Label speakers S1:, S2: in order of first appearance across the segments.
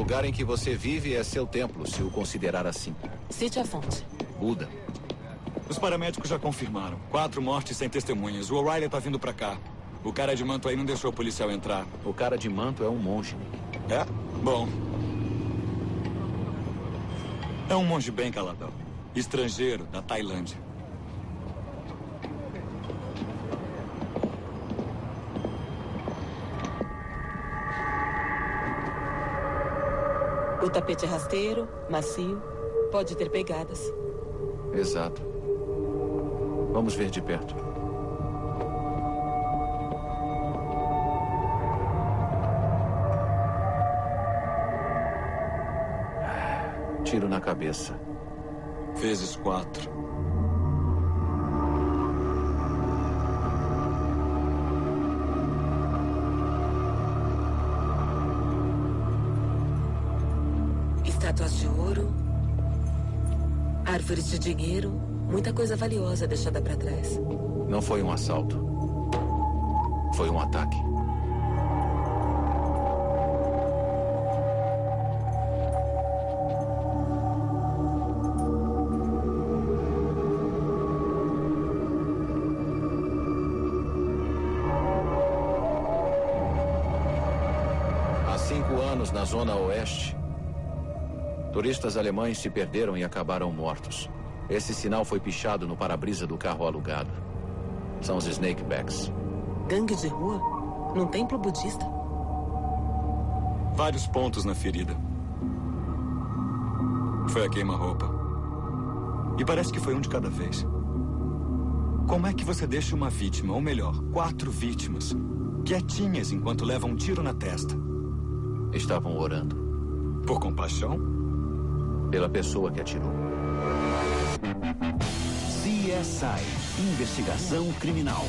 S1: lugar em que você vive é seu templo, se o considerar assim.
S2: Cite a fonte.
S1: Buda.
S3: Os paramédicos já confirmaram. 4 mortes sem testemunhas. O O'Reilly tá vindo pra cá. O cara de manto aí não deixou o policial entrar.
S1: O cara de manto é um monge.
S3: É? Bom. É um monge bem caladão. Estrangeiro, da Tailândia.
S2: O tapete é rasteiro, macio, pode ter pegadas.
S1: Exato. Vamos ver de perto. Tiro na cabeça.
S3: Vezes 4.
S2: Estátuas de ouro, árvores de dinheiro, muita coisa valiosa deixada para trás.
S1: Não foi um assalto. Foi um ataque. Há 5 anos, na Zona Oeste, turistas alemães se perderam e acabaram mortos. Esse sinal foi pichado no para-brisa do carro alugado. São os Snakebacks.
S2: Gangue de rua? Num templo budista?
S3: Vários pontos na ferida. Foi a queima-roupa. E parece que foi um de cada vez. Como é que você deixa uma vítima, ou melhor, 4 vítimas, quietinhas enquanto levam um tiro na testa?
S1: Estavam orando.
S3: Por compaixão?
S1: Pela pessoa que atirou.
S4: CSI, Investigação Criminal.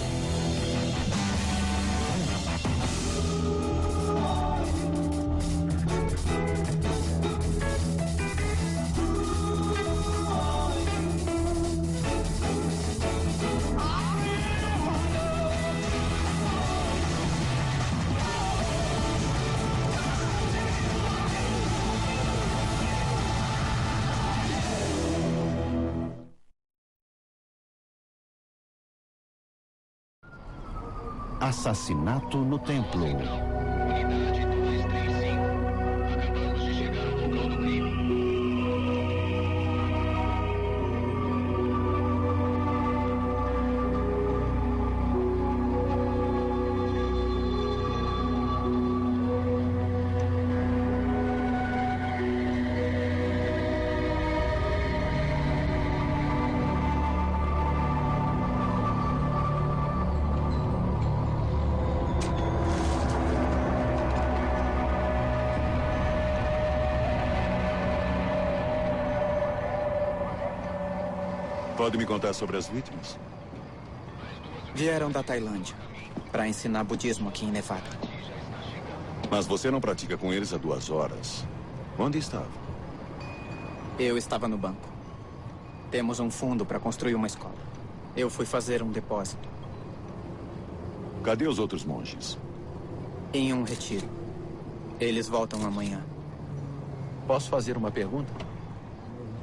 S4: Assassinato no templo.
S5: Unidade 235. Acabamos de chegar ao local do crime.
S6: Pode me contar sobre as vítimas?
S7: Vieram da Tailândia para ensinar budismo aqui em Nevada.
S6: Mas você não pratica com eles há 2 horas. Onde estava?
S7: Eu estava no banco. Temos um fundo para construir uma escola. Eu fui fazer um depósito.
S6: Cadê os outros monges?
S7: Em um retiro. Eles voltam amanhã.
S1: Posso fazer uma pergunta?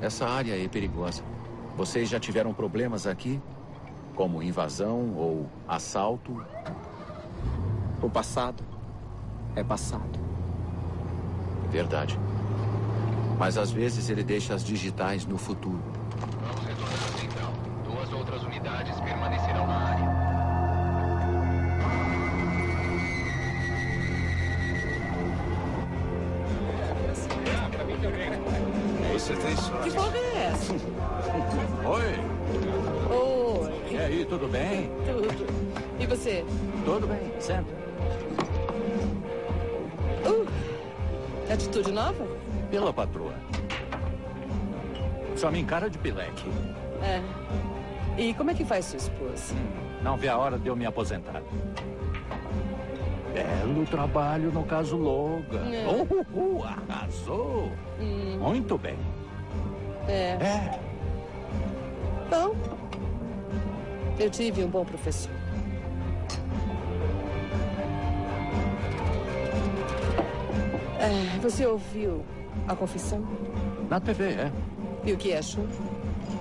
S1: Essa área é perigosa. Vocês já tiveram problemas aqui? Como invasão ou assalto?
S7: O passado é passado.
S1: Verdade. Mas às vezes ele deixa as digitais no futuro.
S5: Vamos retornar à central. 2 outras unidades permanecerão na área.
S6: Você tem sorte.
S2: Que porra é essa?
S4: Oi,
S2: Oi,
S4: e aí, tudo bem?
S2: tudo. E você?
S4: Tudo bem, senta.
S2: Atitude nova?
S4: Pela patroa. Só me encara de pileque.
S2: É. E como é que faz sua esposa?
S4: Não vê a hora de eu me aposentar. Belo trabalho no caso Logan.
S2: É.
S4: Arrasou. Muito bem.
S2: É. Bom, eu tive um bom professor. Você ouviu a confissão?
S4: Na TV, é.
S2: E o que achou?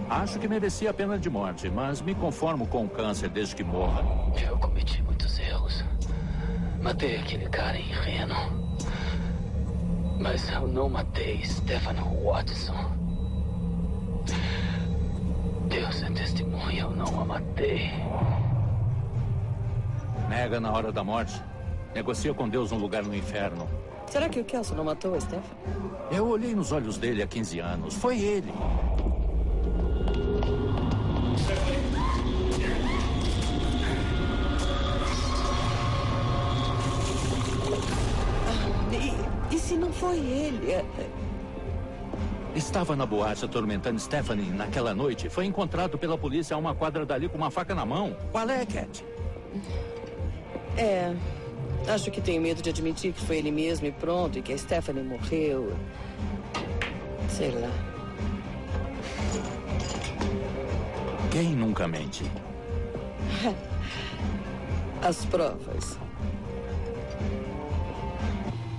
S4: Acho que merecia a pena de morte, mas me conformo com o câncer desde que morra.
S5: Eu cometi muitos erros. Matei aquele cara em Reno. Mas eu não matei Stephen Watson. Deus é testemunha, eu não a matei.
S4: Nega na hora da morte. Negocia com Deus um lugar no inferno.
S2: Será que o Kelso não matou a Stephen?
S4: Eu olhei nos olhos dele há 15 anos. Foi ele.
S2: E se não foi ele?
S4: Estava na boate atormentando Stephanie naquela noite. Foi encontrado pela polícia a uma quadra dali com uma faca na mão. Qual é, Cat?
S2: Acho que tenho medo de admitir que foi ele mesmo e pronto, e que a Stephanie morreu. Sei lá.
S4: Quem nunca mente?
S2: As provas.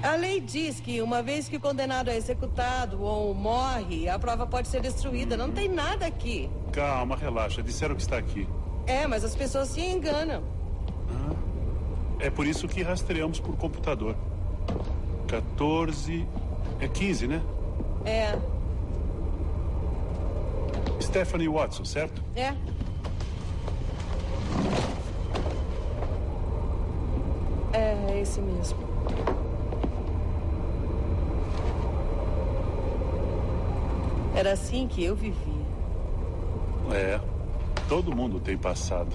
S2: A lei diz que uma vez que o condenado é executado ou morre, a prova pode ser destruída. Não tem nada aqui.
S8: Calma, relaxa. Disseram que está aqui.
S2: Mas as pessoas se enganam.
S8: É por isso que rastreamos por computador. 14... É 15, né? Stephanie Watson, certo?
S2: É esse mesmo. Era assim que eu vivia.
S8: Todo mundo tem passado.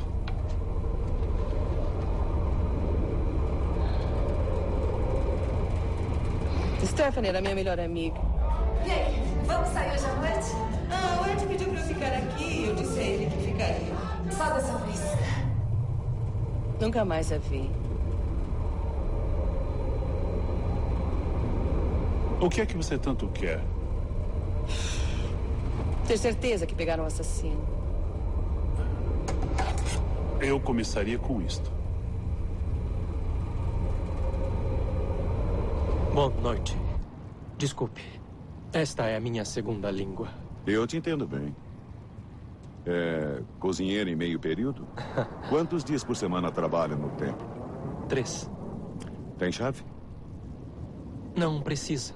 S2: Stephanie era minha melhor amiga.
S9: E aí, vamos sair hoje à noite?
S2: O Ed pediu pra eu ficar aqui e eu disse a ele que ficaria.
S9: Só dessa vez.
S2: Nunca mais a vi.
S8: O que é que você tanto quer?
S2: Ter certeza que pegaram o assassino.
S8: Eu começaria com isto.
S10: Boa noite. Desculpe. Esta é a minha segunda língua.
S6: Eu te entendo bem. É cozinheiro em meio período? Quantos dias por semana trabalha no templo?
S10: 3.
S6: Tem chave?
S10: Não precisa.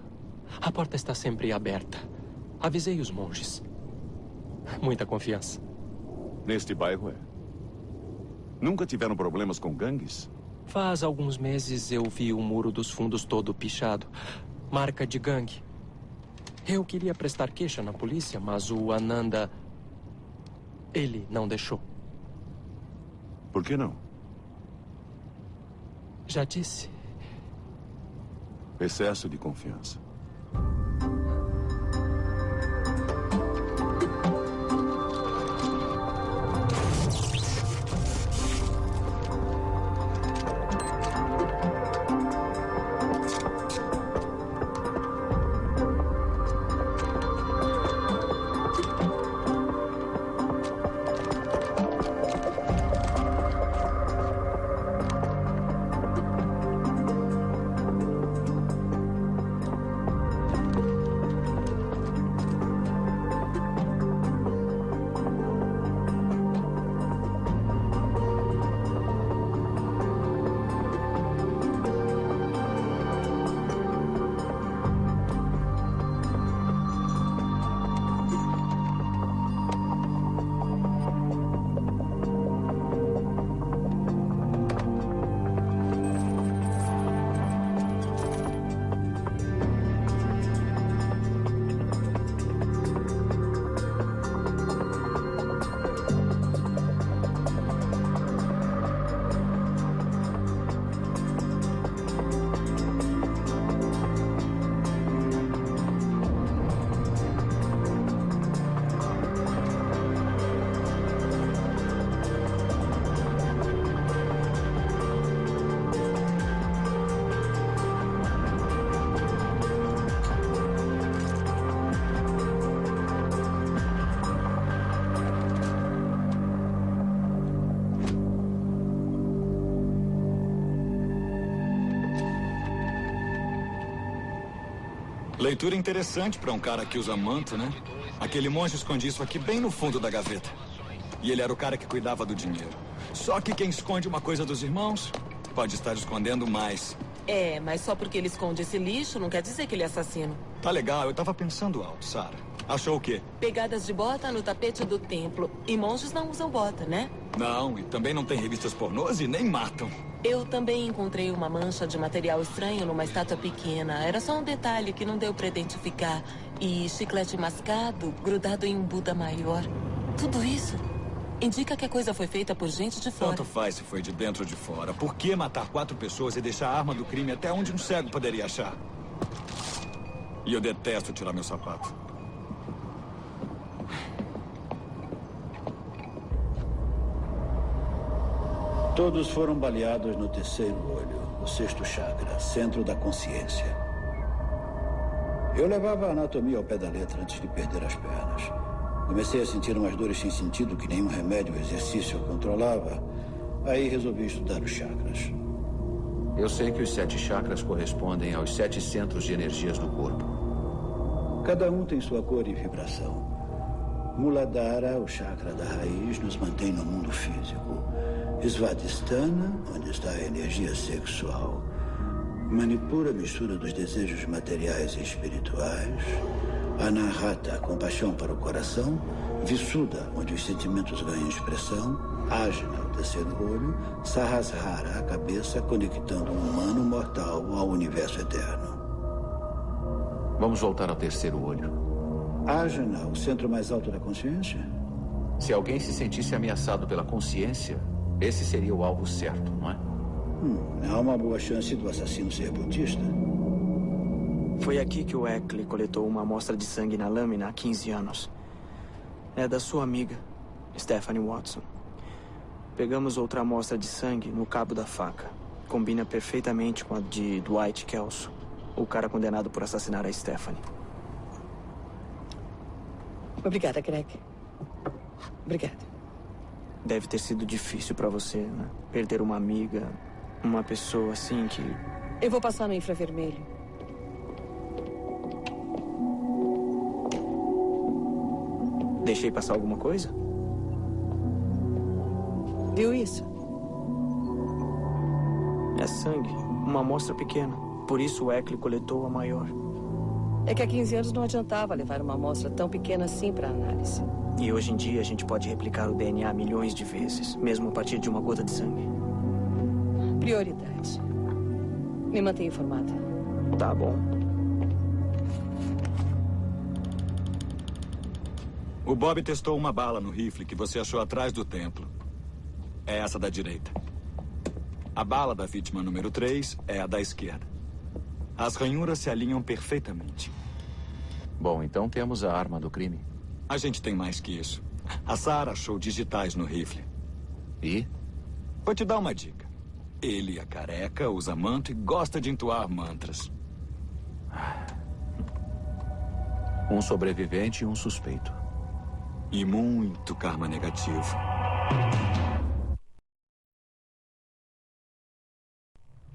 S10: A porta está sempre aberta. Avisei os monges. Muita confiança.
S6: Neste bairro é. Nunca tiveram problemas com gangues?
S10: Faz alguns meses eu vi o muro dos fundos todo pichado. Marca de gangue. Eu queria prestar queixa na polícia, mas o Ananda... ele não deixou.
S6: Por que não?
S10: Já disse.
S6: Excesso de confiança.
S3: Leitura interessante para um cara que usa manto, né? Aquele monge esconde isso aqui bem no fundo da gaveta. E ele era o cara que cuidava do dinheiro. Só que quem esconde uma coisa dos irmãos pode estar escondendo mais.
S11: É, mas só porque ele esconde esse lixo não quer dizer que ele é assassino.
S3: Tá legal, eu tava pensando alto, Sarah. Achou o quê?
S11: Pegadas de bota no tapete do templo. E monges não usam bota, né?
S3: Não, e também não tem revistas pornôs e nem matam.
S11: Eu também encontrei uma mancha de material estranho numa estátua pequena. Era só um detalhe que não deu pra identificar. E chiclete mascado grudado em um Buda maior. Tudo isso indica que a coisa foi feita por gente de fora.
S3: Tanto faz se foi de dentro ou de fora. Por que matar 4 pessoas e deixar a arma do crime até onde um cego poderia achar? E eu detesto tirar meu sapato.
S12: Todos foram baleados no terceiro olho, o sexto chakra, centro da consciência. Eu levava a anatomia ao pé da letra antes de perder as pernas. Comecei a sentir umas dores sem sentido que nenhum remédio ou exercício controlava. Aí resolvi estudar os chakras.
S1: Eu sei que os 7 chakras correspondem aos 7 centros de energias do corpo.
S12: Cada um tem sua cor e vibração. Muladhara, o chakra da raiz, nos mantém no mundo físico. Svadhisthana, onde está a energia sexual. Manipura, mistura dos desejos materiais e espirituais. Anahata, compaixão para o coração. Visuddha, onde os sentimentos ganham expressão. Ajna, o terceiro olho. Sahasrara, a cabeça, conectando o humano mortal ao universo eterno.
S1: Vamos voltar ao terceiro olho.
S12: Ajna, o centro mais alto da consciência?
S1: Se alguém se sentisse ameaçado pela consciência, esse seria o alvo certo, não é?
S12: Há uma boa chance do assassino ser budista.
S7: Foi aqui que o Eckley coletou uma amostra de sangue na lâmina há 15 anos. É da sua amiga, Stephanie Watson. Pegamos outra amostra de sangue no cabo da faca. Combina perfeitamente com a de Dwight Kelso, o cara condenado por assassinar a Stephanie.
S2: Obrigada, Greg. Obrigada.
S7: Deve ter sido difícil pra você, né? Perder uma amiga, uma pessoa assim que...
S2: Eu vou passar no infravermelho.
S7: Deixei passar alguma coisa?
S2: Viu isso?
S7: É sangue, uma amostra pequena. Por isso o Eckley coletou a maior.
S2: É que há 15 anos não adiantava levar uma amostra tão pequena assim para análise.
S7: E hoje em dia a gente pode replicar o DNA milhões de vezes, mesmo a partir de uma gota de sangue.
S2: Prioridade. Me mantenha informada.
S7: Tá bom.
S3: O Bob testou uma bala no rifle que você achou atrás do templo. É essa da direita. A bala da vítima número 3 é a da esquerda. As ranhuras se alinham perfeitamente.
S1: Bom, então temos a arma do crime.
S3: A gente tem mais que isso. A Sarah achou digitais no rifle.
S1: E?
S3: Vou te dar uma dica. Ele é careca, usa manto e gosta de entoar mantras.
S1: Um sobrevivente e um suspeito.
S3: E muito karma negativo.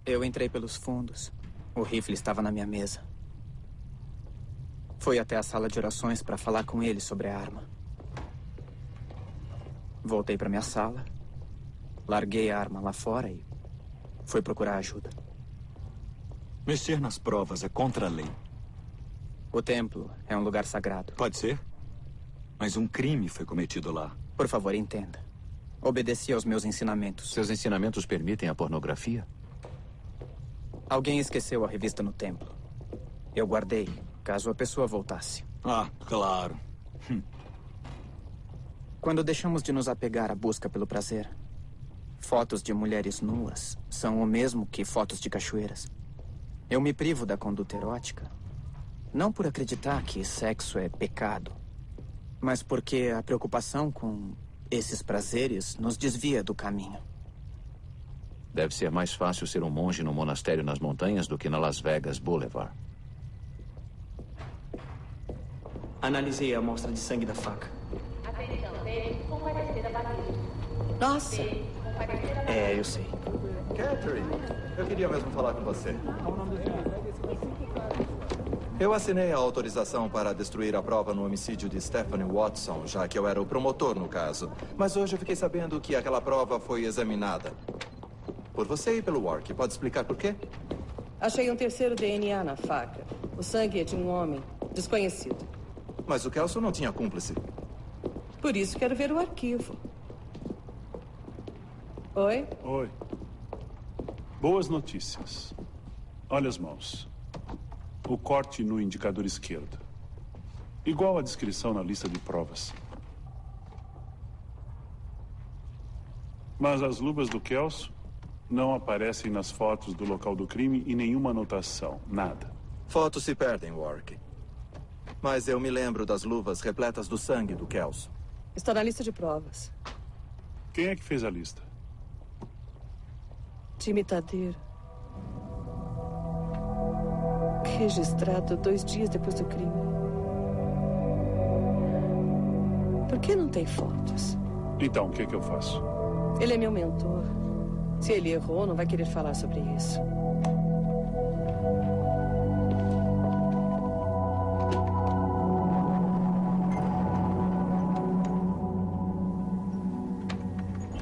S7: Eu entrei pelos fundos. O rifle estava na minha mesa. Fui até a sala de orações para falar com ele sobre a arma. Voltei para minha sala, larguei a arma lá fora e fui procurar ajuda.
S3: Mexer nas provas é contra a lei.
S7: O templo é um lugar sagrado.
S3: Pode ser, mas um crime foi cometido lá.
S7: Por favor, entenda. Obedeci aos meus ensinamentos.
S1: Seus ensinamentos permitem a pornografia?
S7: Alguém esqueceu a revista no templo. Eu guardei, caso a pessoa voltasse.
S3: Ah, claro.
S7: Quando deixamos de nos apegar à busca pelo prazer, fotos de mulheres nuas são o mesmo que fotos de cachoeiras. Eu me privo da conduta erótica, não por acreditar que sexo é pecado, mas porque a preocupação com esses prazeres nos desvia do caminho.
S1: Deve ser mais fácil ser um monge no monastério nas montanhas do que na Las Vegas Boulevard.
S7: Analisei a amostra de sangue da faca.
S2: Nossa!
S7: É, eu sei.
S13: Catherine, eu queria mesmo falar com você. Eu assinei a autorização para destruir a prova no homicídio de Stephanie Watson, já que eu era o promotor no caso. Mas hoje eu fiquei sabendo que aquela prova foi examinada por você e pelo Wark. Pode explicar por quê?
S2: Achei um terceiro DNA na faca. O sangue é de um homem desconhecido.
S13: Mas o Kelso não tinha cúmplice.
S2: Por isso quero ver o arquivo. Oi?
S8: Oi. Boas notícias. Olha as mãos. O corte no indicador esquerdo. Igual a descrição na lista de provas. Mas as luvas do Kelso não aparecem nas fotos do local do crime e nenhuma anotação. Nada.
S13: Fotos se perdem, Wark. Mas eu me lembro das luvas repletas do sangue do Kelso.
S2: Está na lista de provas.
S8: Quem é que fez a lista?
S2: Time Tadeiro. Registrado 2 dias depois do crime. Por que não tem fotos?
S8: Então, o que é que eu faço?
S2: Ele é meu mentor. Se ele errou, não vai querer falar sobre isso.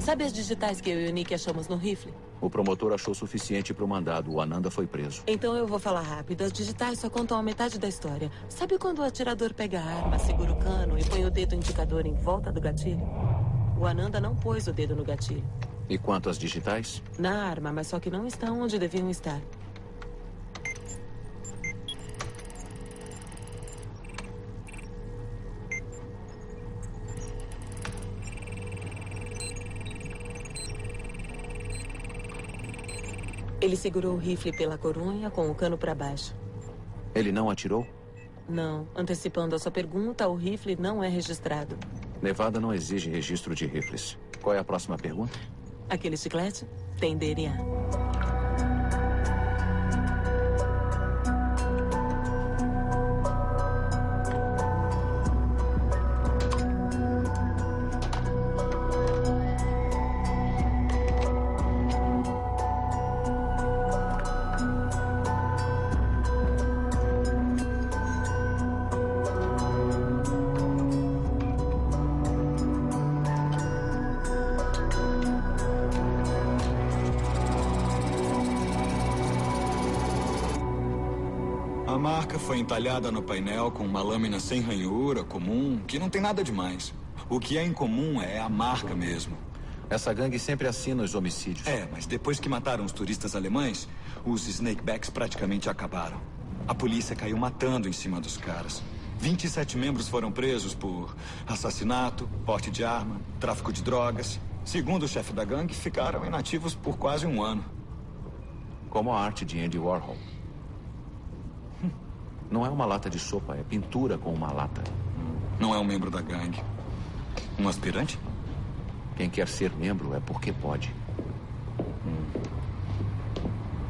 S11: Sabe as digitais que eu e o Nick achamos no rifle?
S1: O promotor achou suficiente para o mandado. O Ananda foi preso.
S11: Então eu vou falar rápido. As digitais só contam a metade da história. Sabe quando o atirador pega a arma, segura o cano e põe o dedo indicador em volta do gatilho? O Ananda não pôs o dedo no gatilho.
S1: E quanto às digitais?
S11: Na arma, mas só que não estão onde deviam estar. Ele segurou o rifle pela corunha com o cano para baixo.
S1: Ele não atirou?
S11: Não. Antecipando a sua pergunta, o rifle não é registrado.
S1: Nevada não exige registro de rifles. Qual é a próxima pergunta?
S11: Aquele chiclete tem DNA.
S3: A marca foi entalhada no painel com uma lâmina sem ranhura, comum, que não tem nada demais. O que é incomum é a marca mesmo.
S1: Essa gangue sempre assina os homicídios.
S3: É, mas depois que mataram os turistas alemães, os Snakebacks praticamente acabaram. A polícia caiu matando em cima dos caras. 27 membros foram presos por assassinato, porte de arma, tráfico de drogas. Segundo o chefe da gangue, ficaram inativos por quase 1 ano.
S1: Como a arte de Andy Warhol. Não é uma lata de sopa, é pintura com uma lata.
S3: Não é um membro da gangue. Um aspirante?
S1: Quem quer ser membro é porque pode.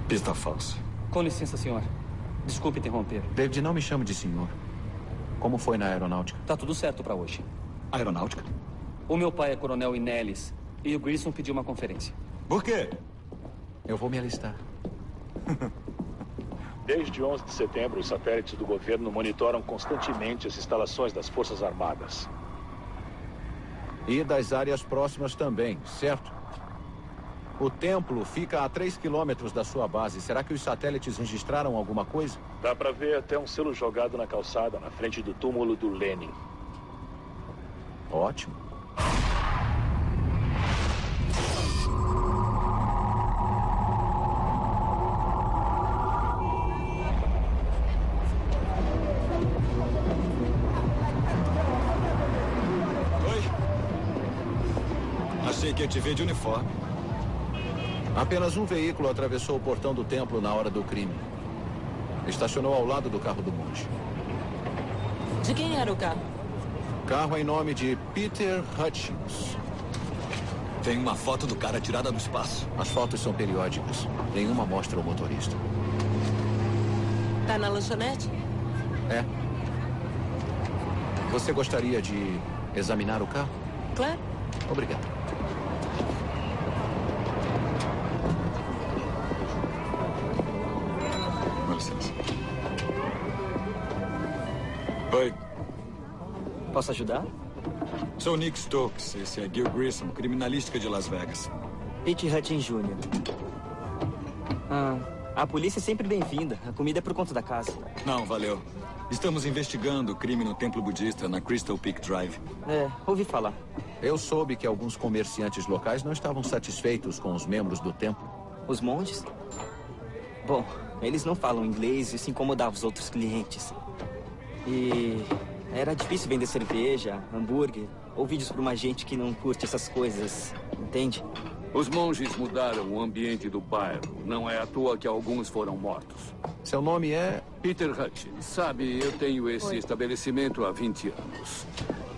S3: Pista falsa.
S14: Com licença, senhor. Desculpe interromper.
S1: David, não me chame de senhor. Como foi na aeronáutica?
S14: Tá tudo certo pra hoje.
S3: Aeronáutica?
S14: O meu pai é coronel Inelis e o Grissom pediu uma conferência.
S3: Por quê?
S1: Eu vou me alistar.
S15: Desde 11 de setembro, os satélites do governo monitoram constantemente as instalações das Forças Armadas.
S1: E das áreas próximas também, certo? O templo fica a 3 quilômetros da sua base. Será que os satélites registraram alguma coisa?
S15: Dá pra ver até um selo jogado na calçada, na frente do túmulo do Lenin.
S1: Ótimo.
S3: Achei que ia te ver de uniforme.
S1: Apenas um veículo atravessou o portão do templo na hora do crime. Estacionou ao lado do carro do monge.
S11: De quem era o carro?
S1: Carro em nome de Peter Hutchins.
S3: Tem uma foto do cara tirada do espaço.
S1: As fotos são periódicas. Nenhuma mostra o motorista.
S11: Tá na lanchonete?
S1: É. Você gostaria de examinar o carro?
S11: Claro.
S1: Obrigado.
S3: Com licença. Oi.
S7: Posso ajudar?
S3: Sou Nick Stokes. Esse é Gil Grissom, criminalística de Las Vegas.
S7: Pete Hutchins Jr. A polícia é sempre bem-vinda. A comida é por conta da casa.
S3: Não, valeu. Estamos investigando o crime no templo budista na Crystal Peak Drive.
S7: Ouvi falar.
S1: Eu soube que alguns comerciantes locais não estavam satisfeitos com os membros do templo.
S7: Os monges? Bom, eles não falam inglês e isso incomodava os outros clientes. E era difícil vender cerveja, hambúrguer ou vídeos para uma gente que não curte essas coisas, entende?
S16: Os monges mudaram o ambiente do bairro. Não é à toa que alguns foram mortos.
S1: Seu nome é?
S16: Peter Hutchins. Sabe, eu tenho esse estabelecimento há 20 anos.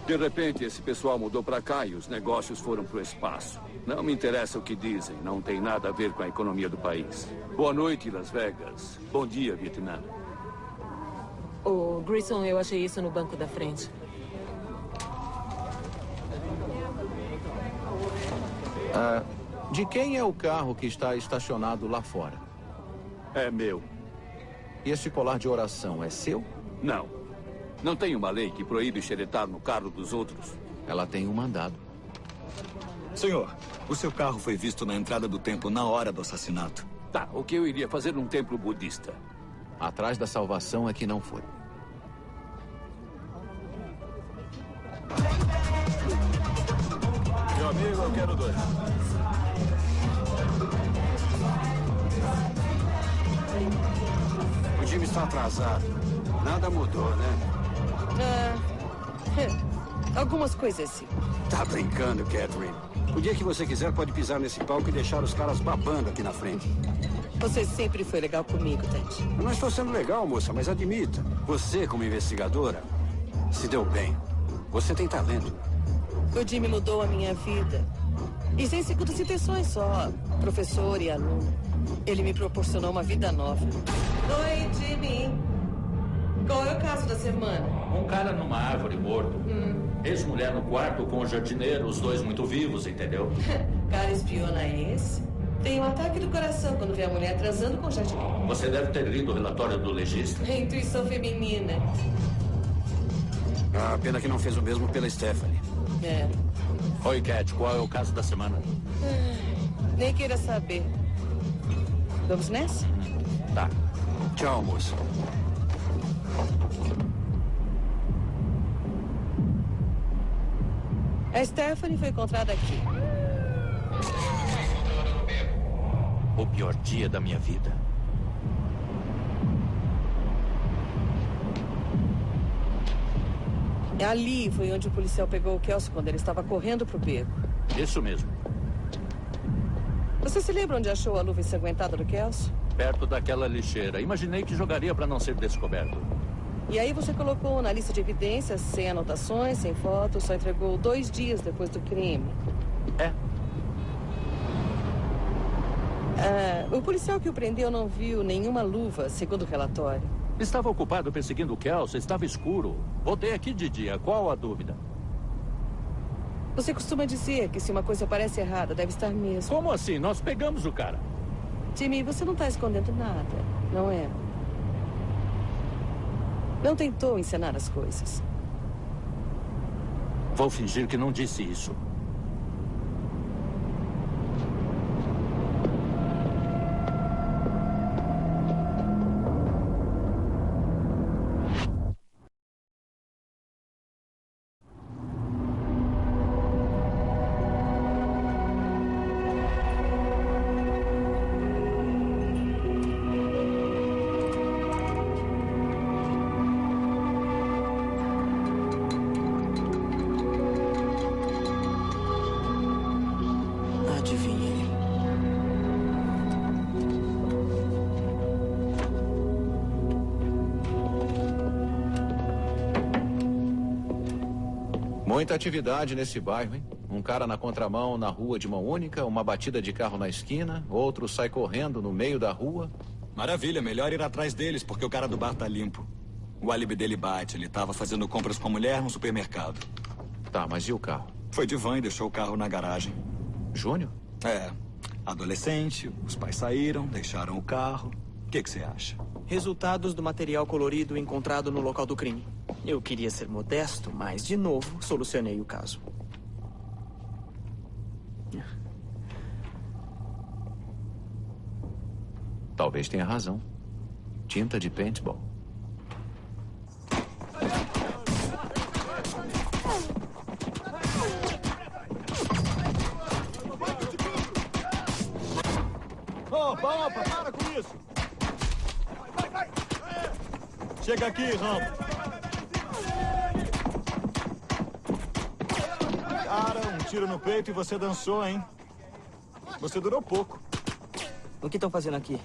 S16: De repente, esse pessoal mudou para cá e os negócios foram para o espaço. Não me interessa o que dizem. Não tem nada a ver com a economia do país. Boa noite, Las Vegas. Bom dia, Vietnã.
S11: Ô, Grissom, eu achei isso no banco da frente.
S1: De quem é o carro que está estacionado lá fora?
S16: É meu.
S1: E esse colar de oração é seu?
S16: Não. Não tem uma lei que proíbe xeretar no carro dos outros?
S1: Ela tem um mandado.
S3: Senhor, o seu carro foi visto na entrada do templo na hora do assassinato.
S16: Tá, o que eu iria fazer num templo budista?
S1: Atrás da salvação é que não foi.
S17: Meu amigo, eu quero 2.
S12: O time está atrasado. Nada mudou, né?
S2: Algumas coisas sim.
S17: Tá brincando, Catherine. O dia que você quiser, pode pisar nesse palco e deixar os caras babando aqui na frente.
S2: Você sempre foi legal comigo, Ted.
S17: Eu não estou sendo legal, moça, mas admita. Você, como investigadora, se deu bem. Você tem talento.
S2: O Jimmy mudou a minha vida. E sem segundas intenções só. Professor e aluno. Ele me proporcionou uma vida nova. Oi, Jimmy. Qual é o caso da semana?
S4: Um cara numa árvore morto. Ex-mulher no quarto com o jardineiro, os dois muito vivos, entendeu?
S2: Cara espiona esse. Tem um ataque do coração quando vê a mulher transando com o jardineiro.
S4: Você deve ter lido o relatório do legista.
S2: Intuição feminina.
S17: Pena que não fez o mesmo pela Stephanie.
S4: Oi, Cat, qual é o caso da semana?
S2: Nem queira saber. Vamos nessa?
S4: Tá.
S17: Tchau, moça.
S2: A Stephanie foi encontrada aqui.
S4: O pior dia da minha vida.
S2: Ali foi onde o policial pegou o Kelso quando ele estava correndo pro beco.
S4: Isso mesmo.
S2: Você se lembra onde achou a luva ensanguentada do Kelso?
S4: Perto daquela lixeira. Imaginei que jogaria para não ser descoberto.
S2: E aí você colocou na lista de evidências, sem anotações, sem fotos, só entregou 2 dias depois do crime. O policial que o prendeu não viu nenhuma luva, segundo o relatório.
S4: Estava ocupado perseguindo o Kelso, estava escuro. Voltei aqui de dia, qual a dúvida?
S2: Você costuma dizer que se uma coisa parece errada, deve estar mesmo.
S4: Como assim? Nós pegamos o cara.
S2: Jimmy, você não está escondendo nada, não é? Não tentou encenar as coisas.
S4: Vou fingir que não disse isso.
S1: Muita atividade nesse bairro, hein? Um cara na contramão na rua de mão única, uma batida de carro na esquina, outro sai correndo no meio da rua.
S3: Maravilha, melhor ir atrás deles, porque o cara do bar tá limpo. O álibi dele bate, ele tava fazendo compras com a mulher no supermercado.
S1: Tá, mas e o carro?
S3: Foi de van e deixou o carro na garagem.
S1: Júnior?
S3: Adolescente, os pais saíram, deixaram o carro. O que você acha?
S7: Resultados do material colorido encontrado no local do crime. Eu queria ser modesto, mas, de novo, solucionei o caso.
S1: Talvez tenha razão. Tinta de paintball.
S3: Opa, para com isso! Chega aqui, Rambo. Cara, um tiro no peito e você dançou, hein? Você durou pouco.
S7: O que estão fazendo aqui?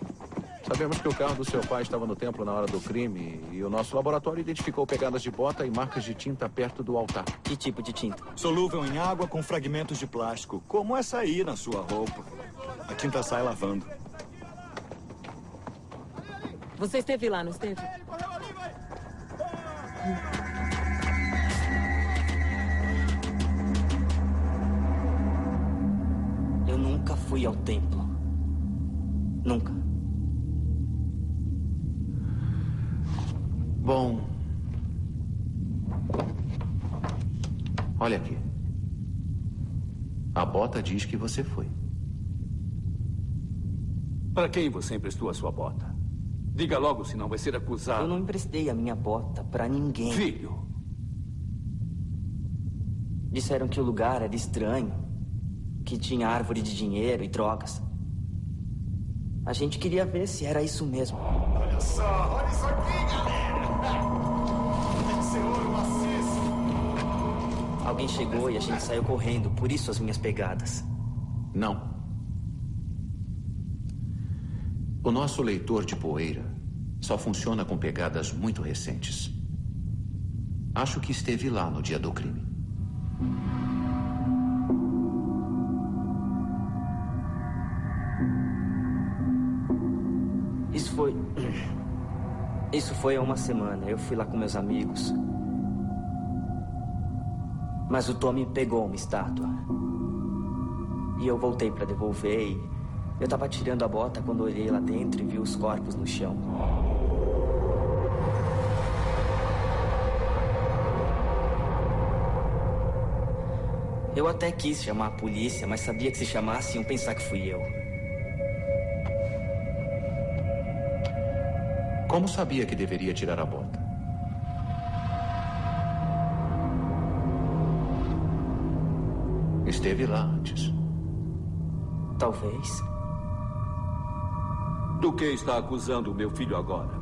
S1: Sabemos que o carro do seu pai estava no templo na hora do crime e o nosso laboratório identificou pegadas de bota e marcas de tinta perto do altar.
S7: Que tipo de tinta?
S3: Solúvel em água com fragmentos de plástico, como essa aí na sua roupa. A tinta sai lavando.
S11: Você esteve lá, não esteve?
S7: Eu nunca fui ao templo. Nunca.
S1: Bom... Olha aqui. A bota diz que você foi.
S16: Para quem você emprestou a sua bota? Diga logo, senão vai ser acusado.
S7: Eu não emprestei a minha bota pra ninguém.
S16: Filho.
S7: Disseram que o lugar era estranho. Que tinha árvore de dinheiro e drogas. A gente queria ver se era isso mesmo.
S18: Olha só, olha isso aqui, galera! Esse ouro maciço!
S7: Alguém chegou e a gente saiu correndo, por isso as minhas pegadas.
S1: Não. O nosso leitor de poeira só funciona com pegadas muito recentes. Acho que esteve lá no dia do crime.
S7: Isso foi há uma semana. Eu fui lá com meus amigos. Mas o Tommy pegou uma estátua. E eu voltei pra devolver e... eu tava tirando a bota quando olhei lá dentro e vi os corpos no chão. Eu até quis chamar a polícia, mas sabia que se chamasse iam pensar que fui eu.
S1: Como sabia que deveria tirar a bota? Esteve lá antes.
S7: Talvez.
S16: Do que está acusando o meu filho agora?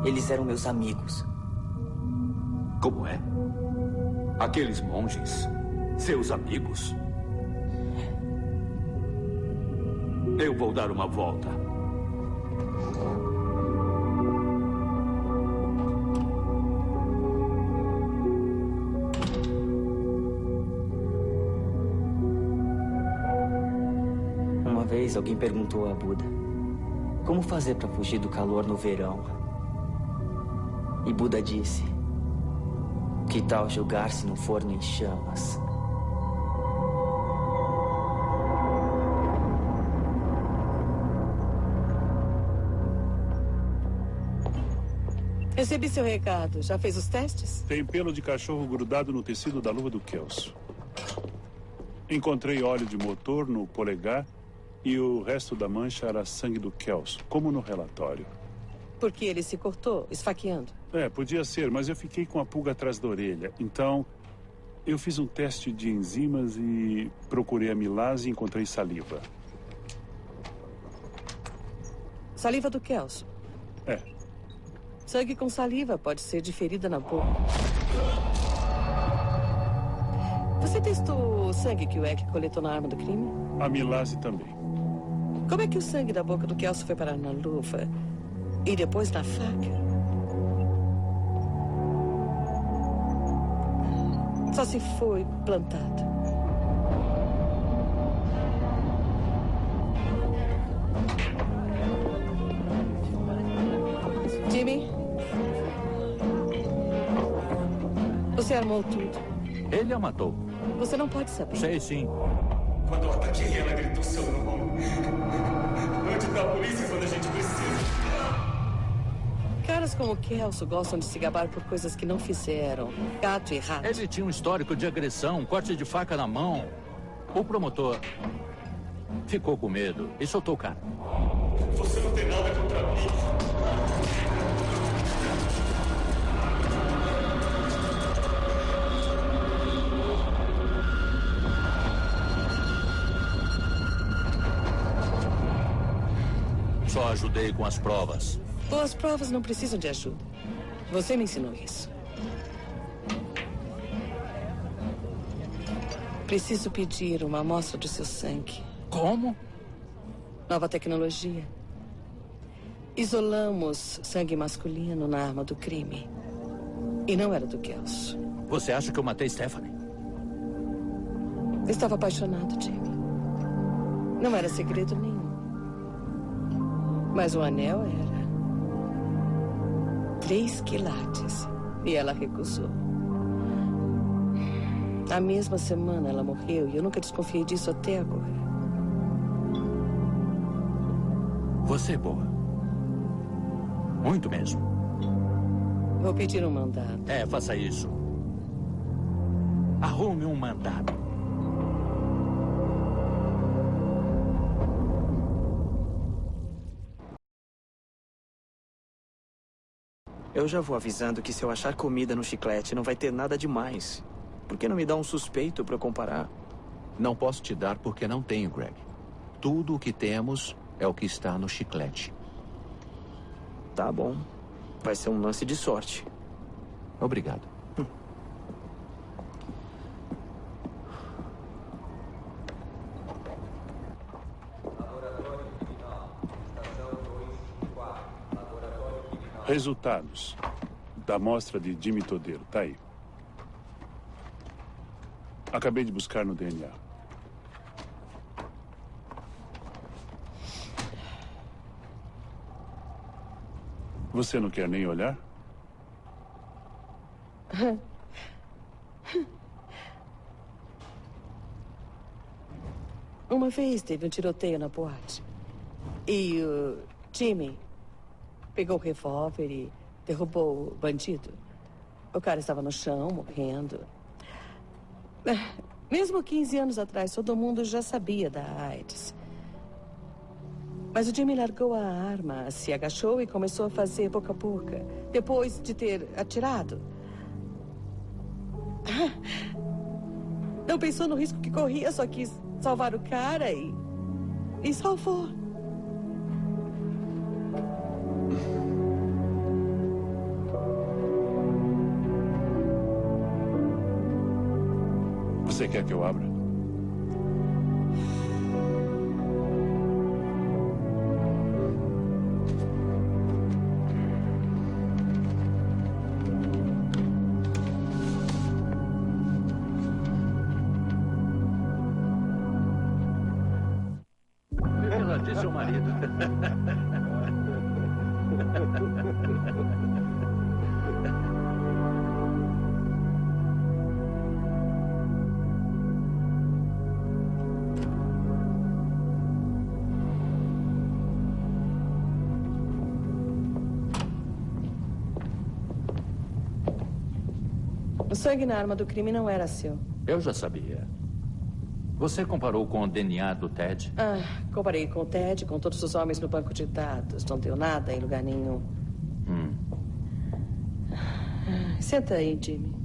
S7: Eles eram meus amigos.
S16: Como é? Aqueles monges? Seus amigos? Eu vou dar uma volta.
S7: Alguém perguntou a Buda como fazer para fugir do calor no verão. E Buda disse: que tal jogar-se num forno em chamas?
S2: Recebi seu recado. Já fez os testes?
S8: Tem pelo de cachorro grudado no tecido da luva do Kelso. Encontrei óleo de motor no polegar. E o resto da mancha era sangue do Kelso, como no relatório.
S2: Porque ele se cortou, esfaqueando?
S8: Podia ser, mas eu fiquei com a pulga atrás da orelha. Então, eu fiz um teste de enzimas e procurei amilase e encontrei saliva.
S2: Saliva do Kelso?
S8: É.
S2: Sangue com saliva pode ser de ferida na boca. Você testou o sangue que o Eck coletou na arma do crime?
S8: Amilase também.
S2: Como é que o sangue da boca do Kelso foi parar na luva e depois na faca? Só se foi plantado. Jimmy? Você armou tudo.
S4: Ele a matou.
S2: Você não pode saber.
S4: Sei sim.
S18: Quando eu ataquei, ela gritou seu nome. Onde está a polícia quando a gente precisa?
S2: Cara, Caras como Kelso gostam de se gabar por coisas que não fizeram. Gato e rato.
S4: Ele tinha um histórico de agressão, corte de faca na mão. O promotor ficou com medo e soltou o cara.
S18: Você não tem nada contra mim.
S4: Só ajudei com as provas.
S2: Boas provas não precisam de ajuda. Você me ensinou isso. Preciso pedir uma amostra do seu sangue.
S4: Como?
S2: Nova tecnologia. Isolamos sangue masculino na arma do crime. E não era do Kelso.
S4: Você acha que eu matei Stephanie?
S2: Estava apaixonado, Jimmy. Não era segredo nenhum. Mas o anel era 3 quilates. E ela recusou. Na mesma semana ela morreu e eu nunca desconfiei disso até agora.
S4: Você é boa. Muito mesmo.
S2: Vou pedir um mandado.
S4: É, faça isso. Arrume um mandado.
S7: Eu já vou avisando que se eu achar comida no chiclete não vai ter nada demais. Por que não me dá um suspeito para eu comparar?
S1: Não posso te dar porque não tenho, Greg. Tudo o que temos é o que está no chiclete.
S7: Tá bom. Vai ser um lance de sorte.
S1: Obrigado.
S8: Resultados da amostra de Jimmy Todeiro. Tá aí. Acabei de buscar no DNA. Você não quer nem olhar?
S2: Uma vez teve um tiroteio na boate. E o Jimmy pegou o revólver e derrubou o bandido. O cara estava no chão, morrendo. Mesmo 15 anos atrás, todo mundo já sabia da AIDS. Mas o Jimmy largou a arma, se agachou e começou a fazer boca a boca. Depois de ter atirado. Não pensou no risco que corria, só quis salvar o cara e salvou.
S8: Você quer que eu abra?
S4: Ela disse ao marido.
S2: O sangue na arma do crime não era seu.
S4: Eu já sabia. Você comparou com o DNA do Ted?
S2: Comparei com o Ted, com todos os homens no banco de dados. Não deu nada em lugar nenhum. Senta aí, Jimmy.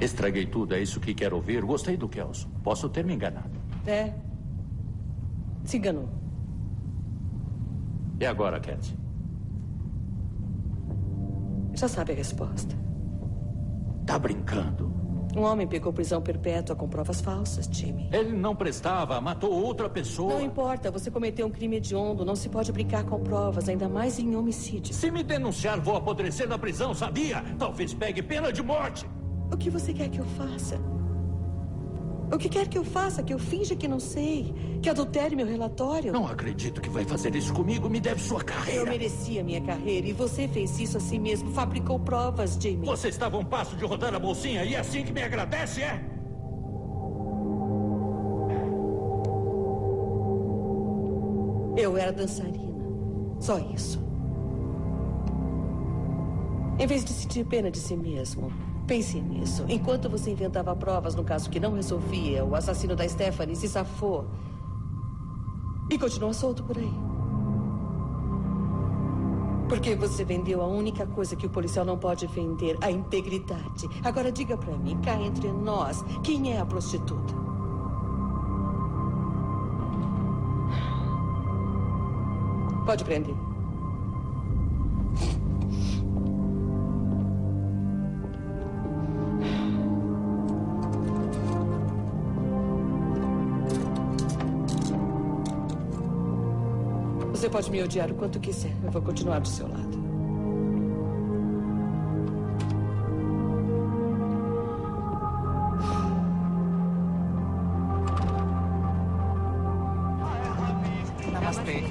S4: Estraguei tudo, é isso que quero ouvir. Gostei do Kelso. Posso ter me enganado.
S2: É. Se enganou.
S4: E agora, Cat?
S2: Já sabe a resposta.
S4: Tá brincando?
S2: Um homem pegou prisão perpétua com provas falsas, Jimmy.
S4: Ele não prestava, matou outra pessoa.
S2: Não importa, você cometeu um crime hediondo. Não se pode brincar com provas, ainda mais em homicídio.
S4: Se me denunciar, vou apodrecer na prisão, sabia? Talvez pegue pena de morte.
S2: O que você quer que eu faça? O que quer que eu faça? Que eu finja que não sei? Que adultere meu relatório?
S4: Não acredito que vai fazer isso comigo. Me deve sua carreira.
S2: Eu merecia minha carreira e você fez isso a si mesmo. Fabricou provas, Jimmy.
S4: Você estava a um passo de rodar a bolsinha e é assim que me agradece, é?
S2: Eu era dançarina. Só isso. Em vez de sentir pena de si mesmo, pense nisso. Enquanto você inventava provas no caso que não resolvia, o assassino da Stephanie se safou e continua solto por aí. Porque você vendeu a única coisa que o policial não pode vender, a integridade. Agora diga pra mim, cá entre nós, quem é a prostituta? Pode prender. Você pode me odiar o quanto quiser. Eu vou continuar do seu lado.
S7: Namastê.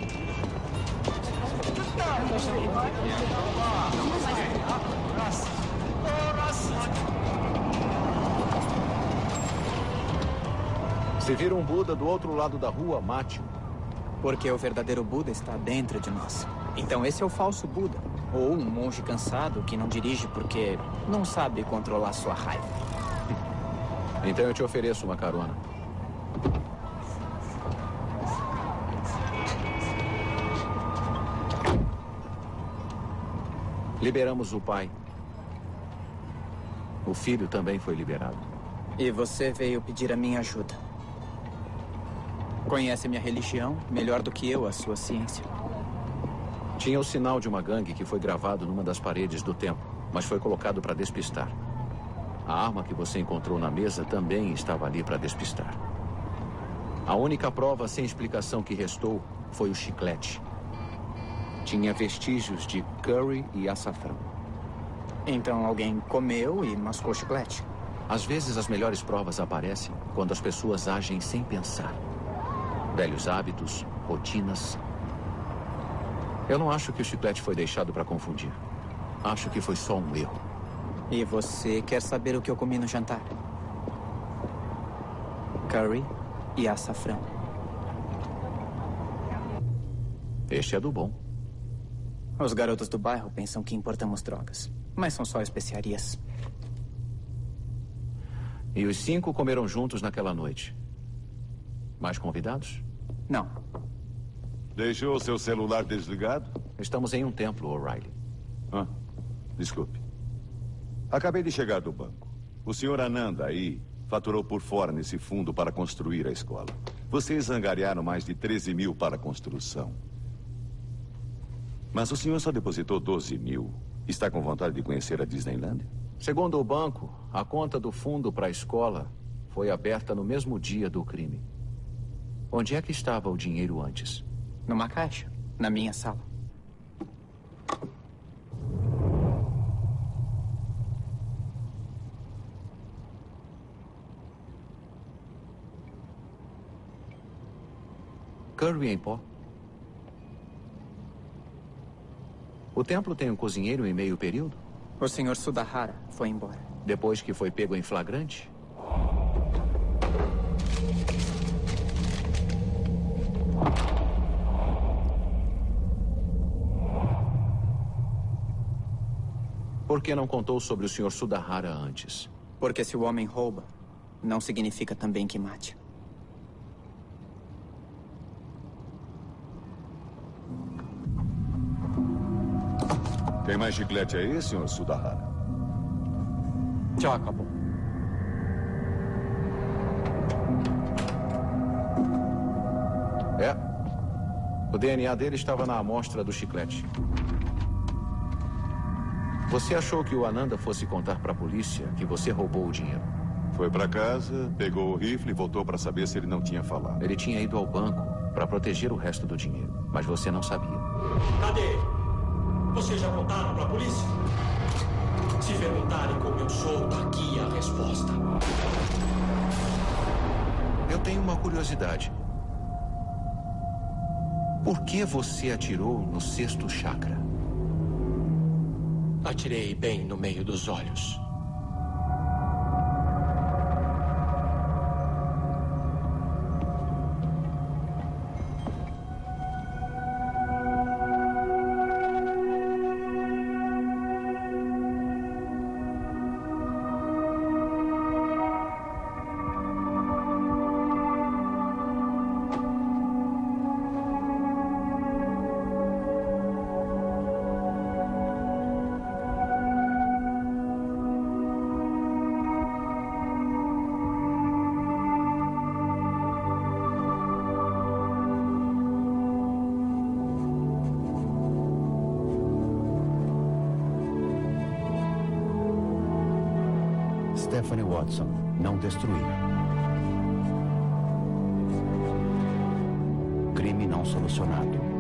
S1: Se vir um Buda do outro lado da rua, mate-o.
S7: Porque o verdadeiro Buda está dentro de nós. Então esse é o falso Buda. Ou um monge cansado que não dirige porque não sabe controlar sua raiva.
S1: Então eu te ofereço uma carona. Liberamos o pai. O filho também foi liberado.
S7: E você veio pedir a minha ajuda. Conhece minha religião melhor do que eu a sua ciência.
S1: Tinha o sinal de uma gangue que foi gravado numa das paredes do templo, mas foi colocado para despistar. A arma que você encontrou na mesa também estava ali para despistar. A única prova sem explicação que restou foi o chiclete. Tinha vestígios de curry e açafrão.
S7: Então alguém comeu e mascou o chiclete?
S1: Às vezes as melhores provas aparecem quando as pessoas agem sem pensar. Velhos hábitos, rotinas. Eu não acho que o chiclete foi deixado para confundir. Acho que foi só um erro.
S7: E você quer saber o que eu comi no jantar? Curry e açafrão.
S1: Este é do bom.
S7: Os garotos do bairro pensam que importamos drogas, mas são só especiarias.
S1: E os 5 comeram juntos naquela noite. Mais convidados?
S7: Não.
S6: Deixou seu celular desligado?
S1: Estamos em um templo, O'Reilly.
S6: Desculpe. Acabei de chegar do banco. O senhor Ananda aí faturou por fora nesse fundo para construir a escola. Vocês angariaram mais de 13 mil para a construção. Mas o senhor só depositou 12 mil. Está com vontade de conhecer a Disneyland?
S1: Segundo o banco, a conta do fundo para a escola foi aberta no mesmo dia do crime. Onde é que estava o dinheiro antes?
S7: Numa caixa, na minha sala.
S1: Curry em pó. O templo tem um cozinheiro em meio período?
S7: O senhor Sudahara foi embora.
S1: Depois que foi pego em flagrante? Por que não contou sobre o Sr. Sudahara antes?
S7: Porque se o homem rouba, não significa também que mate.
S6: Tem mais chiclete aí, Sr. Sudahara?
S10: Já acabou.
S1: É. O DNA dele estava na amostra do chiclete. Você achou que o Ananda fosse contar para a polícia que você roubou o dinheiro?
S6: Foi para casa, pegou o rifle e voltou para saber se ele não tinha falado.
S1: Ele tinha ido ao banco para proteger o resto do dinheiro, mas você não sabia.
S19: Cadê ele? Vocês já contaram para a polícia? Se perguntarem como eu sou, tá aqui a resposta.
S1: Eu tenho uma curiosidade. Por que você atirou no 6º chakra?
S10: Atirei bem no meio dos olhos.
S20: Stephanie Watson, não destruir. Crime não solucionado.